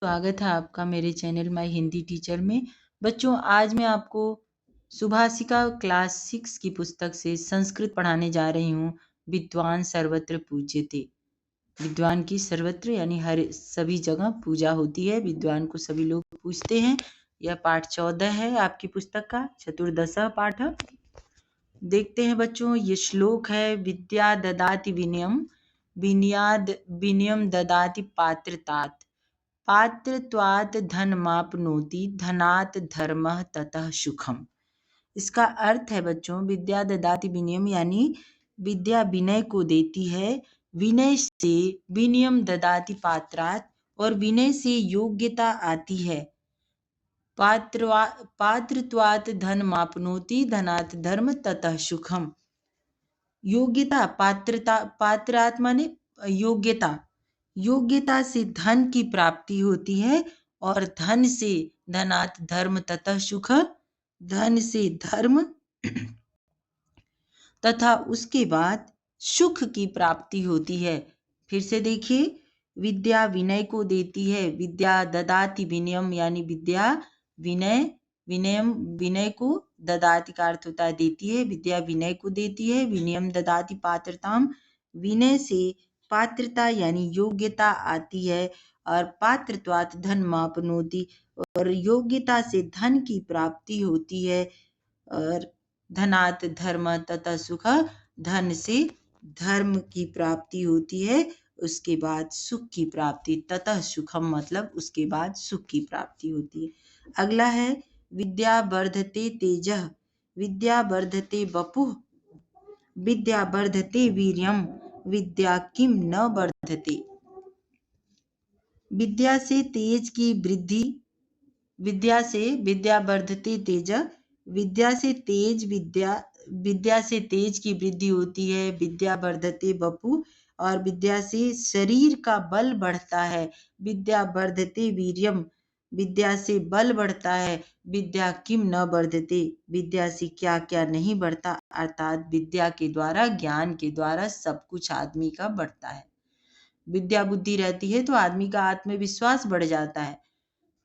स्वागत है आपका मेरे चैनल माय हिंदी टीचर में। बच्चों, आज मैं आपको सुभाषिका क्लास 6 की पुस्तक से संस्कृत पढ़ाने जा रही हूँ। विद्वान सर्वत्र पूज्यते। विद्वान की सर्वत्र यानी हर सभी जगह पूजा होती है। विद्वान को सभी लोग पूजते हैं। यह पाठ 14 है आपकी पुस्तक का, चतुर्दशः पाठ। देखते हैं बच्चों, ये श्लोक है। विद्या ददाति विनयम, विनयम ददाति पात्रतात, पात्रत्वात् धनमाप्नोति, धनात् धर्मः ततः सुखम। इसका अर्थ है बच्चों, विद्या ददाति विनयम यानी विद्या विनय को देती है, विनय से विनयम ददाति पात्रात्, और विनय से योग्यता आती है। पात्रत्वात् धनमाप्नोति, धनात् धर्म ततः सुखम। योग्यता, पात्रता, पात्रात् माने योग्यता, योग्यता से धन की प्राप्ति होती है, और धन से धनात् धर्म ततः सुख, धन से धर्म तथा उसके बाद सुख की प्राप्ति होती है। फिर से देखिए, विद्या विनय को देती है। विद्या ददाति विनयम यानी विद्या विनय, विनयम विनय को, ददाति का अर्थ होता है देती है। विद्या विनय को देती है। विनयम ददाति पात्रताम, विनय से पात्रता यानी योग्यता आती है। और पात्रत्वात् धन मापनोति, और योग्यता से धन की प्राप्ति होती है। और धनात् धर्म तथा सुख, धन से धर्म की प्राप्ति होती है, उसके बाद सुख की प्राप्ति। ततः सुखम मतलब उसके बाद सुख की प्राप्ति होती है। अगला है विद्या वर्धते तेजः, विद्या वर्धते वपुः, विद्या वर्धते वीर्यम, विद्या किम न वर्धते। विद्या से तेज की वृद्धि, विद्या से विद्या वर्धते तेज, विद्या से तेज, विद्या से तेज की वृद्धि होती है। विद्या वर्धते वपु, और विद्या से शरीर का बल बढ़ता है। विद्या वर्धते वीर्यम, विद्या से बल बढ़ता है। विद्या किम न वर्धते, विद्या से क्या क्या नहीं बढ़ता, अर्थात विद्या के द्वारा, ज्ञान के द्वारा सब कुछ आदमी का बढ़ता है। विद्या बुद्धि रहती है तो आदमी का आत्मविश्वास बढ़ जाता है,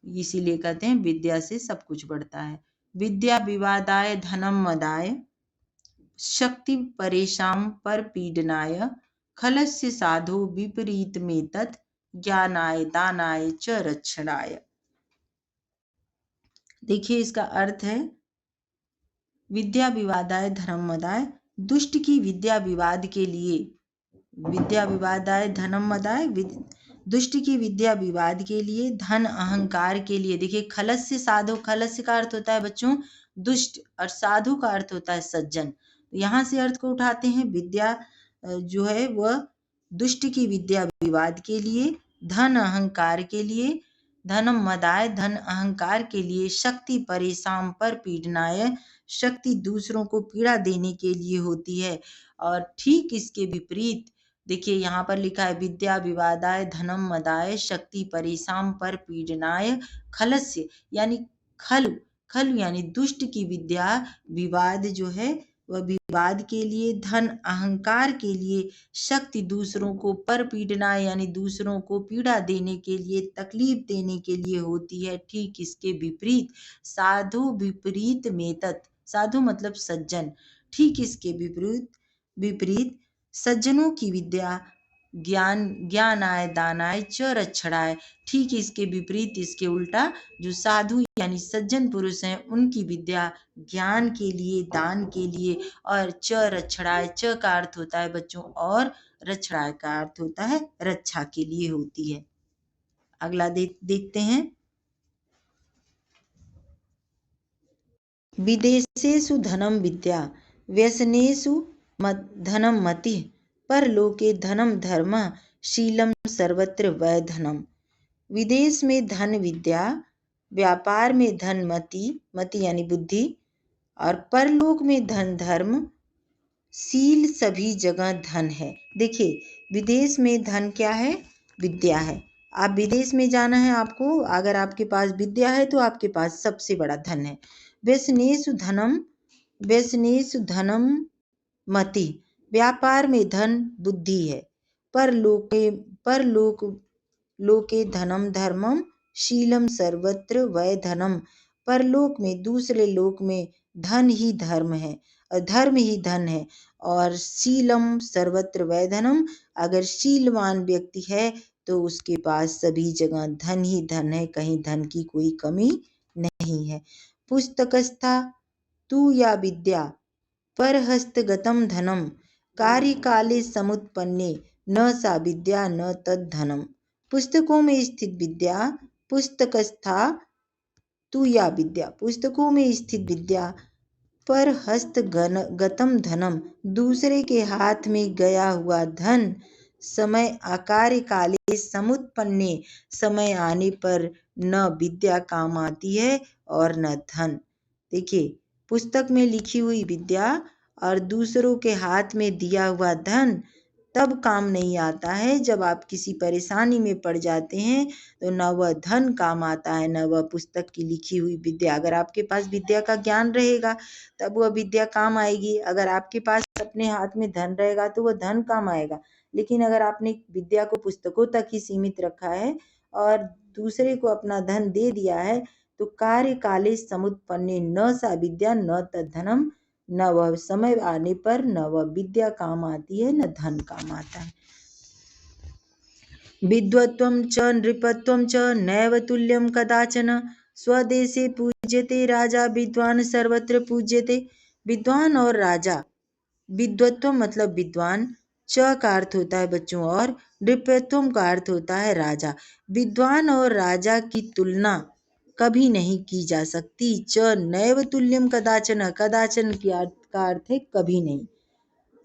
इसीलिए कहते हैं विद्या से सब कुछ बढ़ता है। विद्या विवादाय धनम मदाय, शक्ति परेशान पर पीडनाय, खलस्य साधो विपरीत में तत्, ज्ञानाय दानाय च रक्षणाय। देखिए इसका अर्थ है, विद्या विवादाय धर्म मदाय, दुष्ट की विद्या विवाद के लिए, विद्या विवादाय धनम मदाय, दुष्ट की विद्या विवाद के लिए, धन अहंकार के लिए। देखिए खलस्य साधु, खलस्य का अर्थ होता है बच्चों दुष्ट, और साधु का अर्थ होता है सज्जन। यहाँ से अर्थ को उठाते हैं, विद्या जो है वह दुष्ट की विद्या विवाद के लिए, धन अहंकार के लिए, धनम मदाय धन अहंकार के लिए, शक्ति परेशान पर पीडनाय, शक्ति दूसरों को पीड़ा देने के लिए होती है। और ठीक इसके विपरीत देखिए यहाँ पर लिखा है, विद्या विवादाय धनम मदाय, शक्ति परेशान पर पीडनाय, खलस्य यानी खल, खल यानी दुष्ट की विद्या विवाद जो है वह विवाद के लिए, धन अहंकार के लिए, शक्ति दूसरों को पर पीड़ना यानी दूसरों को पीड़ा देने के लिए, तकलीफ देने के लिए होती है। ठीक इसके विपरीत साधु विपरीत में तत्, साधु मतलब सज्जन, ठीक इसके विपरीत सज्जनों की विद्या ज्ञानाय दानाय च रक्षणाय, ठीक इसके विपरीत, इसके उल्टा जो साधु यानी सज्जन पुरुष हैं उनकी विद्या ज्ञान के लिए, दान के लिए, और च रक्षणाय, च का अर्थ होता है बच्चों और, रक्षणाय का अर्थ होता है रक्षा के लिए होती है। अगला देखते हैं, विदेशेषु धनम विद्या, व्यसनेषु धनम मतिः, परलोके धनम धर्म, शीलम सर्वत्र वै धनम। विदेश में धन विद्या, व्यापार में धन मति, मति यानी बुद्धि, और परलोक में धन धर्म, शील सभी जगह धन है। देखिए विदेश में धन क्या है, विद्या है। आप विदेश में जाना है आपको, अगर आपके पास विद्या है तो आपके पास सबसे बड़ा धन है। व्यसनेषु धनम मति, व्यापार में धन बुद्धि है। परलोके धनम धर्मम शीलम सर्वत्र वै धनम। परलोक में, दूसरे लोक में धन ही धर्म है, धर्म ही धन है। और शीलम सर्वत्र वै धनम, अगर शीलवान व्यक्ति है तो उसके पास सभी जगह धन ही धन है, कहीं धन की कोई कमी नहीं है। पुस्तकस्था तू या विद्या परहस्तगतम धनम, कार्यकाले समुत्पन्ने न सा विद्या न तद धनम। पुस्तकों में स्थित विद्या, पुस्तकस्था तू या विद्या, पुस्तकों में स्थित विद्या, पर हस्तगतम धनम, दूसरे के हाथ में गया हुआ धन, समय आकार्य काले समुत्पन्ने, समय आने पर न विद्या काम आती है और न धन। देखिए, पुस्तक में लिखी हुई विद्या और दूसरों के हाथ में दिया हुआ धन तब काम नहीं आता है जब आप किसी परेशानी में पड़ जाते हैं, तो न वह धन काम आता है न वह पुस्तक की लिखी हुई विद्या। अगर आपके पास विद्या का ज्ञान रहेगा तब वह विद्या काम आएगी, अगर आपके पास अपने हाथ में धन रहेगा तो वह धन काम आएगा। लेकिन अगर आपने विद्या को पुस्तकों तक ही सीमित रखा है और दूसरे को अपना धन दे दिया है, तो कार्य काले समुत्पन्ने न सा विद्या न तद धनम, न वह समय आने पर न वह विद्या काम आती है न धन काम आता है। विद्वत्वं च नृपत्वं च नैव तुल्यं कदाचन, स्वदेशे पूज्यते राजा विद्वान सर्वत्र पूज्यते। विद्वान और राजा, विद्वत्वम मतलब विद्वान, च का अर्थ होता है बच्चों और, नृपत्वम का अर्थ होता है राजा। विद्वान और राजा की तुलना कभी नहीं की जा सकती। च नैव तुल्यम कदाचन, कदाचन का अर्थ है कभी नहीं।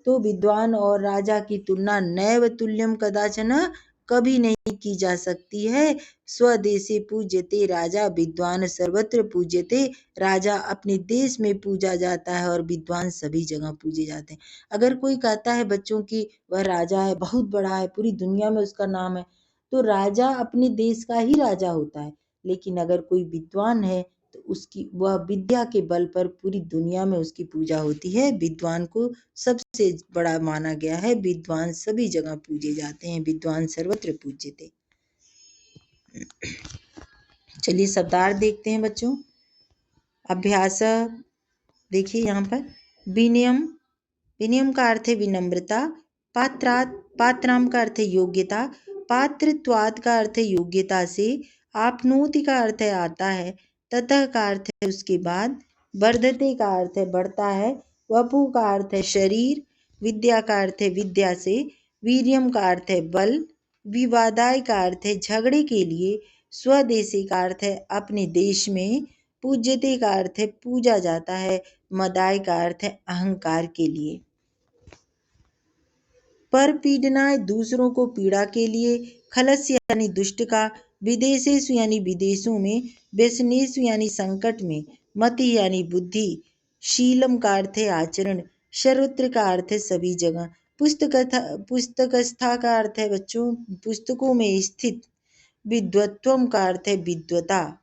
तो विद्वान और राजा की तुलना नैव तुल्यम कदाचन, कभी नहीं की जा सकती है। स्वदेशे पूज्यते राजा विद्वान सर्वत्र पूज्यते, राजा अपने देश में पूजा जाता है और विद्वान सभी जगह पूजे जाते हैं। अगर कोई कहता है बच्चों की वह राजा है, बहुत बड़ा है, पूरी दुनिया में उसका नाम है, तो राजा अपने देश का ही राजा होता है। लेकिन अगर कोई विद्वान है तो उसकी वह विद्या के बल पर पूरी दुनिया में उसकी पूजा होती है। विद्वान को सबसे बड़ा माना गया है, विद्वान सभी जगह पूजे जाते हैं, विद्वान सर्वत्र पूज्यते। चलिए शब्दार्थ देखते हैं बच्चों। अभ्यास देखिए यहाँ पर, विनयम, विनयम का अर्थ है विनम्रता, पात्राम का अर्थ है योग्यता, पात्रत्वाद का अर्थ है योग्यता से, आपनोति का अर्थ है आता है, ततः का अर्थ है उसके बाद, वर्धते का अर्थ है बढ़ता है, वपु का अर्थ है शरीर, विद्या का अर्थ है विद्या से, वीर्यम का अर्थ है बल, विवादाय का अर्थ है झगड़े के लिए, स्वदेशी का अर्थ है अपने देश में, पूज्यते का अर्थ है पूजा जाता है, मदाय का अर्थ है अहंकार के लिए। पर पीड़नाय दूसरों को पीड़ा के लिए, खलस्य यानी दुष्ट का, विदेशेषु यानी विदेशों में, व्यसनेषु यानी संकट में, मति यानी बुद्धि, शीलम का अर्थ है आचरण, सर्वत्र का अर्थ है सभी जगह, पुस्तकस्था का अर्थ है बच्चों पुस्तकों में स्थित, विद्वत्वम का अर्थ है विद्वता,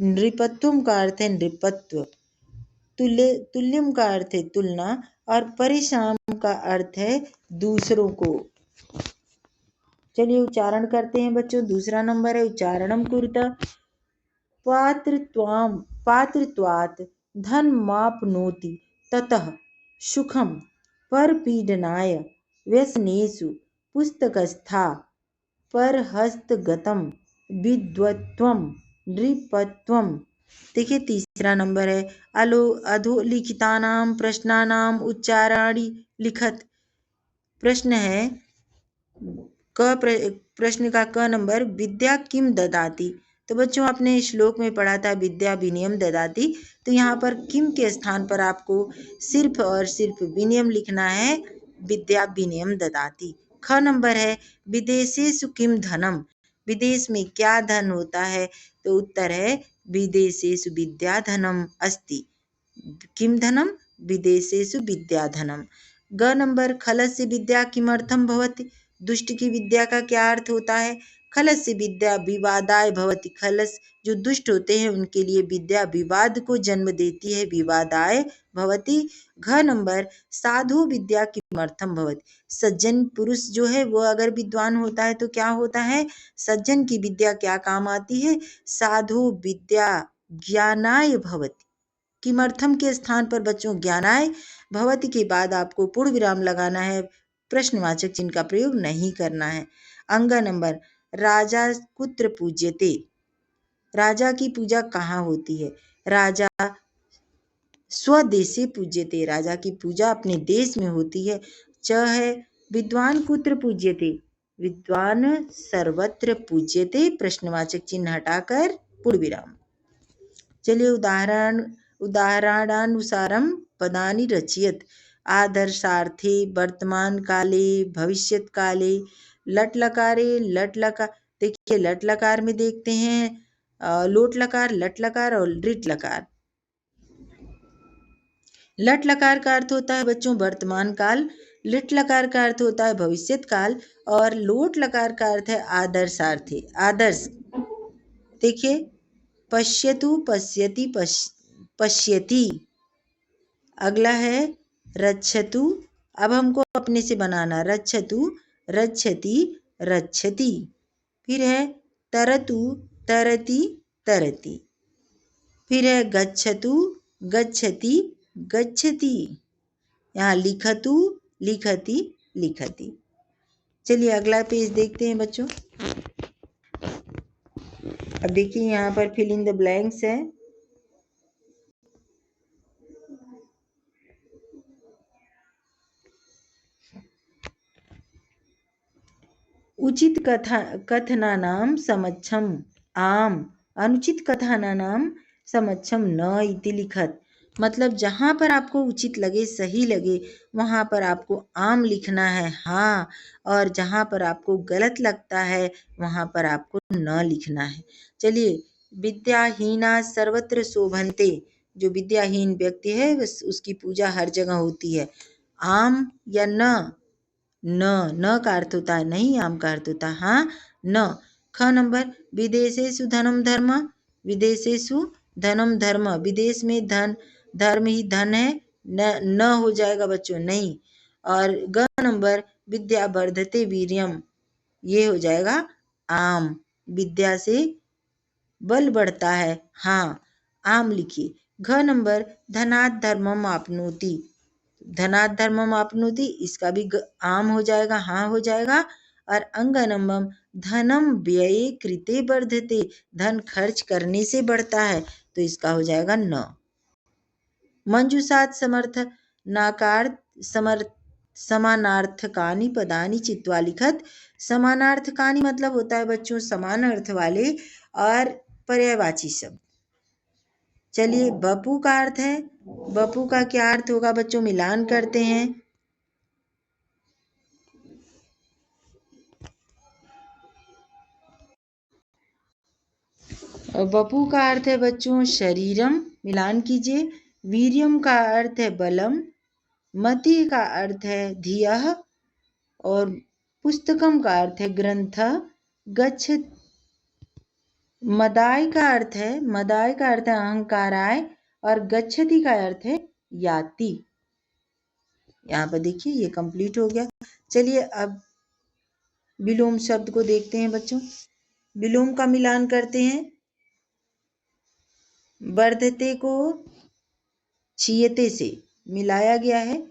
नृपत्वम का अर्थ है नृपत्व, तुल्यम का अर्थ है तुलना और परिश्रम का अर्थ है दूसरों को। चलिए उच्चारण करते हैं बच्चों। दूसरा नंबर है उच्चारणम कुरुत। पात्रत्वात् धनमाप्नोति ततः सुखम परपीडनाय व्यसनेषु पुस्तकस्था परहस्तगतम विद्वत्वम नृपत्वम। देखिए तीसरा नंबर है अधोलिखितानां प्रश्नानां उच्चारणानि लिखत। प्रश्न है प्रश्न का क नंबर, विद्या किम ददाति। तो बच्चों आपने श्लोक में पढ़ा था विद्या विनयम ददाति, तो यहाँ पर किम के स्थान पर आपको सिर्फ और सिर्फ विनयम लिखना है, विद्या विनयम ददाति। ख नंबर है विदेशेषु किम धनम, विदेश में क्या धन होता है, तो उत्तर है विदेशेषु विद्या धनम अस्ति। किम धनम, विदेशेषु विद्या धनम। ग नंबर खलस्य विद्या किमर्थम भवति, दुष्ट की विद्या का क्या अर्थ होता है, खलस्य विद्या विवादाय भवति। खलस जो दुष्ट होते हैं उनके लिए विद्या विवाद को जन्म देती है, विवादाय भवति। घ नंबर साधु विद्या किमर्थम भवति। सज्जन पुरुष जो है वो अगर विद्वान होता है तो क्या होता है, सज्जन की विद्या क्या काम आती है, साधु विद्या ज्ञानाय भवति। किमर्थम के स्थान पर बच्चों ज्ञानाय भवति के बाद आपको पूर्ण विराम लगाना है, प्रश्नवाचक चिन्ह का प्रयोग नहीं करना है। अंग नंबर राजा कुत्र पूज्यते। राजा की पूजा कहाँ होती है, राजा स्वदेशे पूज्यते। राजा की पूजा अपने देश में होती है। च है विद्वान कुत्र पूज्यते। विद्वान सर्वत्र पूज्यते, प्रश्नवाचक चिन्ह हटाकर पूर्ण विराम। चलिए उदाहरणानुसारम पदानि रचयत। आदर्शार्थे वर्तमान काले भविष्यत काले लट लकारे लट लकार। देखिए लट लकार में देखते हैं लोट लकार, लट लकार और लिट लकार। लट लकार का अर्थ होता है बच्चों वर्तमान काल, लिट लकार का अर्थ होता है भविष्यत काल और लोट लकार का अर्थ है आदर्शार्थे, आदर्श। देखिए पश्यतु पश्यति पश्यति। अगला है रच्छतु। अब हमको अपने से बनाना, रच्छतु रच्छति रच्छति। फिर है तरतु तरति तरति। फिर है गच्छतु गच्छति गच्छति। यहाँ लिखतु लिखति लिखति। चलिए अगला पेज देखते हैं बच्चों। अब देखिए यहाँ पर फिल इन द ब्लैंक्स है। उचित कथनानां समक्षम आम, अनुचित कथनानां समक्षम न इति लिखत। मतलब जहाँ पर आपको उचित लगे, सही लगे, वहाँ पर आपको आम लिखना है हाँ, और जहाँ पर आपको गलत लगता है वहाँ पर आपको न लिखना है। चलिए विद्याहीना सर्वत्र शोभन्ते। जो विद्याहीन व्यक्ति है उसकी पूजा हर जगह होती है। आम या न, न का अर्थ होता है नहीं, आम का अर्थ होता है हाँ न। ख नंबर विदेशेषु धनम धर्म। विदेशेषु धनम धर्म, विदेश में धन धर्म ही धन है, न हो जाएगा बच्चों नहीं। और ग नंबर विद्या वर्धते वीर्यम, ये हो जाएगा आम, विद्या से बल बढ़ता है हाँ, आम लिखिए। घ नंबर धनात् धर्मम आपनोति। धनात् धर्मम आपनोति, इसका भी आम हो जाएगा हाँ हो जाएगा। और अंगनमम धनम व्यये कृते वर्धते। धन खर्च करने से बढ़ता है तो इसका हो जाएगा न। मंजूषात् समर्थ नाकार समर्थ समानार्थकानि पदानि चित्वा लिखत। समानार्थकानि मतलब होता है बच्चों समान अर्थ वाले और पर्यायवाची शब्द। चलिए बपू का अर्थ है, बपू का क्या अर्थ होगा बच्चों, मिलान करते हैं। बपू का अर्थ है बच्चों शरीरम, मिलान कीजिए। वीर्यम का अर्थ है बलम। मति का अर्थ है धियः और पुस्तकम का अर्थ है ग्रंथ। गच्छ मदाय का अर्थ है, मदाय का अर्थ है अहंकाराय और गच्छति का अर्थ है याति। यहाँ पर देखिए ये कंप्लीट हो गया। चलिए अब विलोम शब्द को देखते हैं बच्चों। विलोम का मिलान करते हैं। वर्धते को छियते से मिलाया गया है।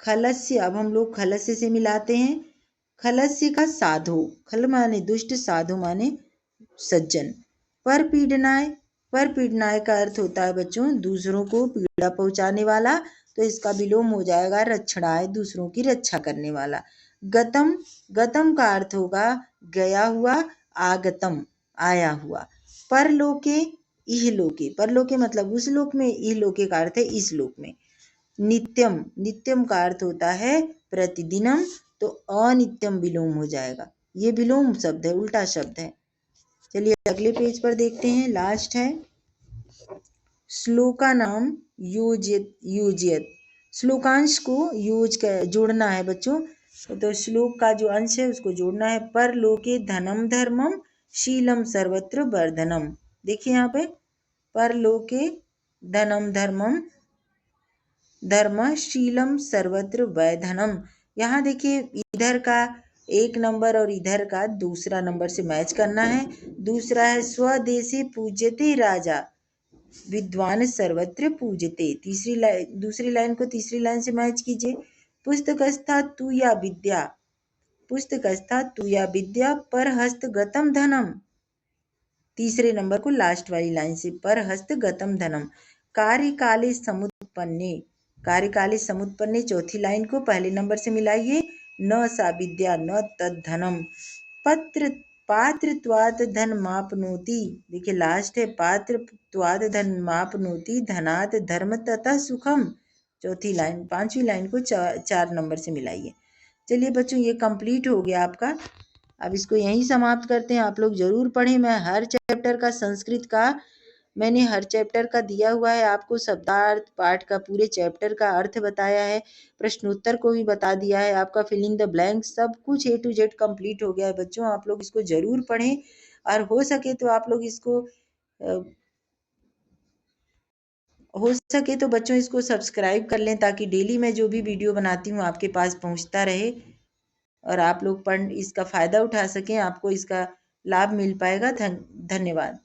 खलस्य, अब हम लोग खलस्य से मिलाते हैं। खलस्य का साधु, खल माने दुष्ट, साधु माने सज्जन। पर पीड़नाय, पर पीड़नाय का अर्थ होता है बच्चों दूसरों को पीड़ा पहुंचाने वाला, तो इसका विलोम हो जाएगा रक्षणाय, दूसरों की रक्षा करने वाला। गतम, गतम का अर्थ होगा गया हुआ, आगतम आया हुआ। परलोके इहलोके, परलोके मतलब उस लोक में, इहलोके का अर्थ है इस लोक में। नित्यम, नित्यम का अर्थ होता है प्रतिदिनम, तो अनित्यम विलोम हो जाएगा। ये विलोम शब्द है, उल्टा शब्द है। चलिए अगले पेज पर देखते हैं, लास्ट है श्लोका नाम योजियत। श्लोकांश को जोड़ना है बच्चों, तो श्लोक का जो अंश है उसको जोड़ना है। पर लोके धनम धर्मम शीलम सर्वत्र वर्धनम। देखिए यहाँ पे परलोके धनम धर्मम धर्म शीलम सर्वत्र वैधनम। यहाँ देखिए इधर का एक नंबर और इधर का दूसरा नंबर से मैच करना है। दूसरा है स्वदेशी पूज्यते राजा विद्वान सर्वत्र पूजते। दूसरी लाइन को तीसरी लाइन से मैच कीजिए। पुस्तकस्था तु या विद्या, पुस्तकस्था तु या विद्या पर हस्तगतम धनम। तीसरे नंबर को लास्ट वाली लाइन से पर हस्तगतम धनम। कार्यकाले समुत्पन्ने, कार्यकाले समुत्पन्ने चौथी लाइन को पहले नंबर से मिलाइए। न सा विद्या न तद धनम। पत्र पात्रत्वात् धनमाप्नोति। देखिए लास्ट है पात्रत्वात् धनमाप्नोति धनात् धर्म ततः सुखम। चौथी लाइन, पांचवी लाइन को चार नंबर से मिलाइए। चलिए बच्चों ये कंप्लीट हो गया आपका। अब इसको यहीं समाप्त करते हैं। आप लोग जरूर पढ़ें। मैं हर चैप्टर का संस्कृत का मैंने हर चैप्टर का दिया हुआ है आपको। शब्दार्थ पाठ का पूरे चैप्टर का अर्थ बताया है, प्रश्नोत्तर को भी बता दिया है, आपका फिलिंग द ब्लैंक सब कुछ A to Z कंप्लीट हो गया है बच्चों। आप लोग इसको जरूर पढ़ें और हो सके तो आप लोग इसको हो सके तो बच्चों इसको सब्सक्राइब कर लें ताकि डेली मैं जो भी वीडियो बनाती हूँ आपके पास पहुँचता रहे और आप लोग इसका फ़ायदा उठा सकें, आपको इसका लाभ मिल पाएगा। धन्यवाद।